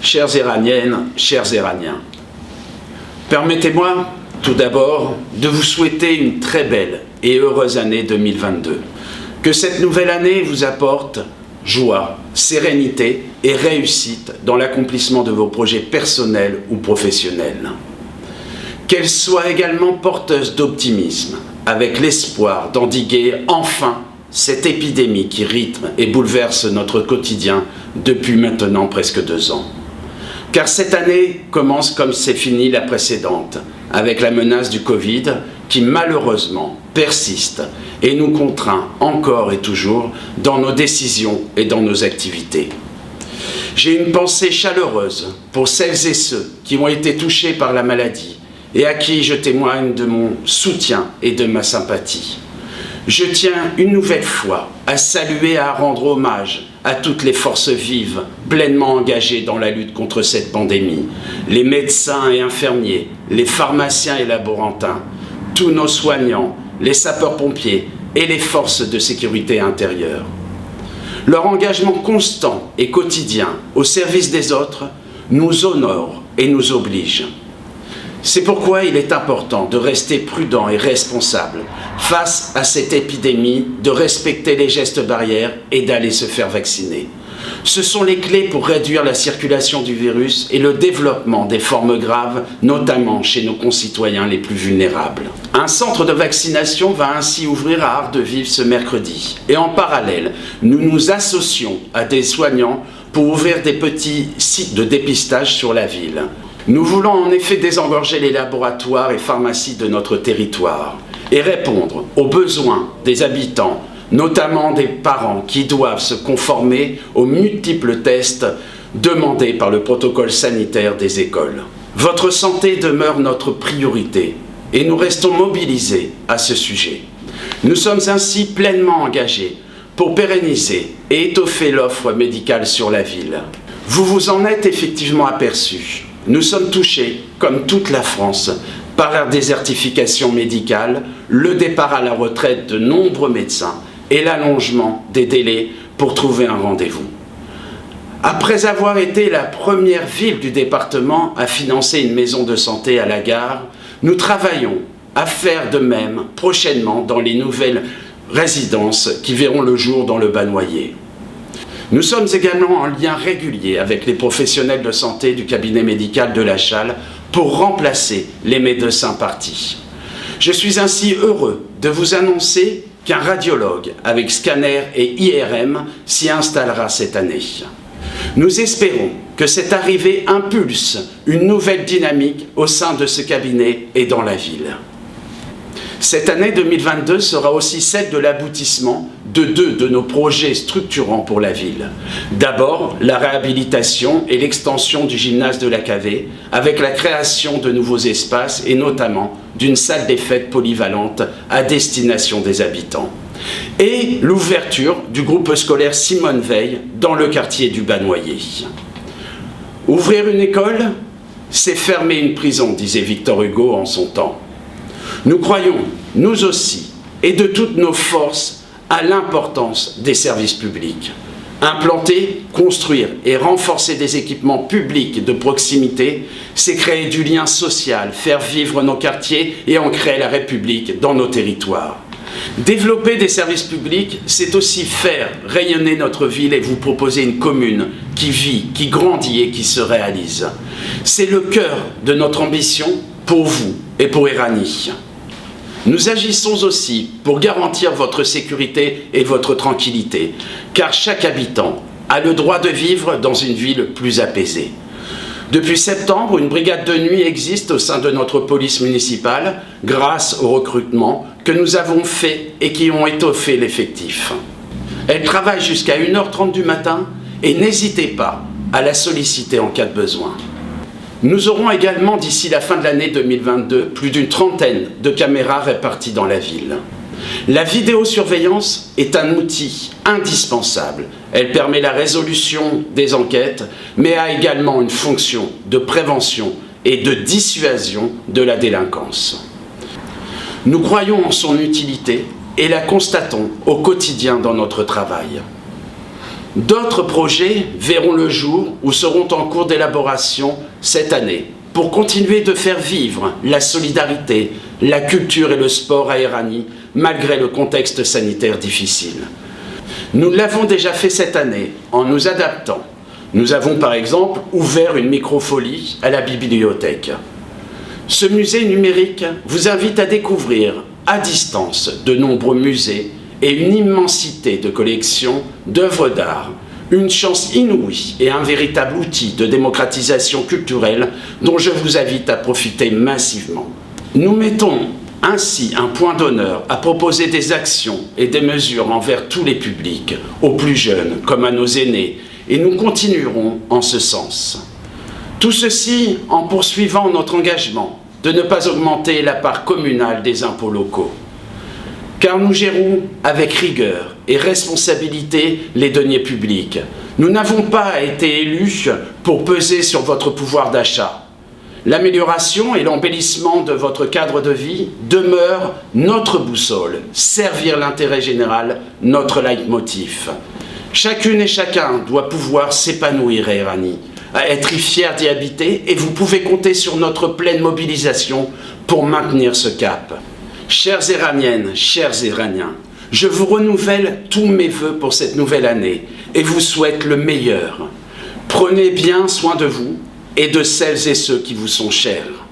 Chères Iraniennes, chers Iraniens, permettez-moi tout d'abord de vous souhaiter une très belle et heureuse année 2022. Que cette nouvelle année vous apporte joie, sérénité et réussite dans l'accomplissement de vos projets personnels ou professionnels. Qu'elle soit également porteuse d'optimisme, avec l'espoir d'endiguer enfin cette épidémie qui rythme et bouleverse notre quotidien depuis maintenant presque 2 ans. Car cette année commence comme s'est finie la précédente, avec la menace du Covid qui malheureusement persiste et nous contraint encore et toujours dans nos décisions et dans nos activités. J'ai une pensée chaleureuse pour celles et ceux qui ont été touchés par la maladie et à qui je témoigne de mon soutien et de ma sympathie. Je tiens une nouvelle fois à saluer et à rendre hommage à toutes les forces vives, pleinement engagées dans la lutte contre cette pandémie, les médecins et infirmiers, les pharmaciens et laborantins, tous nos soignants, les sapeurs-pompiers et les forces de sécurité intérieure. Leur engagement constant et quotidien au service des autres nous honore et nous oblige. C'est pourquoi il est important de rester prudent et responsable face à cette épidémie, de respecter les gestes barrières et d'aller se faire vacciner. Ce sont les clés pour réduire la circulation du virus et le développement des formes graves, notamment chez nos concitoyens les plus vulnérables. Un centre de vaccination va ainsi ouvrir à Ardeville ce mercredi. Et en parallèle, nous nous associons à des soignants pour ouvrir des petits sites de dépistage sur la ville. Nous voulons en effet désengorger les laboratoires et pharmacies de notre territoire et répondre aux besoins des habitants, notamment des parents qui doivent se conformer aux multiples tests demandés par le protocole sanitaire des écoles. Votre santé demeure notre priorité et nous restons mobilisés à ce sujet. Nous sommes ainsi pleinement engagés pour pérenniser et étoffer l'offre médicale sur la ville. Vous vous en êtes effectivement aperçus. Nous sommes touchés, comme toute la France, par la désertification médicale, le départ à la retraite de nombreux médecins et l'allongement des délais pour trouver un rendez-vous. Après avoir été la première ville du département à financer une maison de santé à la gare, nous travaillons à faire de même prochainement dans les nouvelles résidences qui verront le jour dans le Bas-Noyer. Nous sommes également en lien régulier avec les professionnels de santé du cabinet médical de la Chale pour remplacer les médecins partis. Je suis ainsi heureux de vous annoncer qu'un radiologue avec scanner et IRM s'y installera cette année. Nous espérons que cette arrivée impulse une nouvelle dynamique au sein de ce cabinet et dans la ville. Cette année 2022 sera aussi celle de l'aboutissement de 2 de nos projets structurants pour la ville. D'abord, la réhabilitation et l'extension du gymnase de la Cavée, avec la création de nouveaux espaces et notamment d'une salle des fêtes polyvalente à destination des habitants. Et l'ouverture du groupe scolaire Simone Veil dans le quartier du Bas-Noyer. Ouvrir une école, c'est fermer une prison, disait Victor Hugo en son temps. Nous croyons, nous aussi, et de toutes nos forces, à l'importance des services publics. Implanter, construire et renforcer des équipements publics de proximité, c'est créer du lien social, faire vivre nos quartiers et ancrer la République dans nos territoires. Développer des services publics, c'est aussi faire rayonner notre ville et vous proposer une commune qui vit, qui grandit et qui se réalise. C'est le cœur de notre ambition pour vous et pour Irani. Nous agissons aussi pour garantir votre sécurité et votre tranquillité, car chaque habitant a le droit de vivre dans une ville plus apaisée. Depuis septembre, une brigade de nuit existe au sein de notre police municipale, grâce au recrutement que nous avons fait et qui ont étoffé l'effectif. Elle travaille jusqu'à 1h30 du matin et n'hésitez pas à la solliciter en cas de besoin. Nous aurons également, d'ici la fin de l'année 2022, plus d'une 30aine de caméras réparties dans la ville. La vidéosurveillance est un outil indispensable. Elle permet la résolution des enquêtes, mais a également une fonction de prévention et de dissuasion de la délinquance. Nous croyons en son utilité et la constatons au quotidien dans notre travail. D'autres projets verront le jour ou seront en cours d'élaboration cette année pour continuer de faire vivre la solidarité, la culture et le sport à Éragny malgré le contexte sanitaire difficile. Nous l'avons déjà fait cette année en nous adaptant. Nous avons par exemple ouvert une microfolie à la bibliothèque. Ce musée numérique vous invite à découvrir à distance de nombreux musées et une immensité de collections d'œuvres d'art, une chance inouïe et un véritable outil de démocratisation culturelle dont je vous invite à profiter massivement. Nous mettons ainsi un point d'honneur à proposer des actions et des mesures envers tous les publics, aux plus jeunes comme à nos aînés, et nous continuerons en ce sens. Tout ceci en poursuivant notre engagement de ne pas augmenter la part communale des impôts locaux. Car nous gérons avec rigueur et responsabilité les deniers publics. Nous n'avons pas été élus pour peser sur votre pouvoir d'achat. L'amélioration et l'embellissement de votre cadre de vie demeurent notre boussole, servir l'intérêt général, notre leitmotiv. Chacune et chacun doit pouvoir s'épanouir à Éragny, à être fier d'y habiter, et vous pouvez compter sur notre pleine mobilisation pour maintenir ce cap. Chères Éragniennes, chers Éragniens, je vous renouvelle tous mes vœux pour cette nouvelle année et vous souhaite le meilleur. Prenez bien soin de vous et de celles et ceux qui vous sont chers.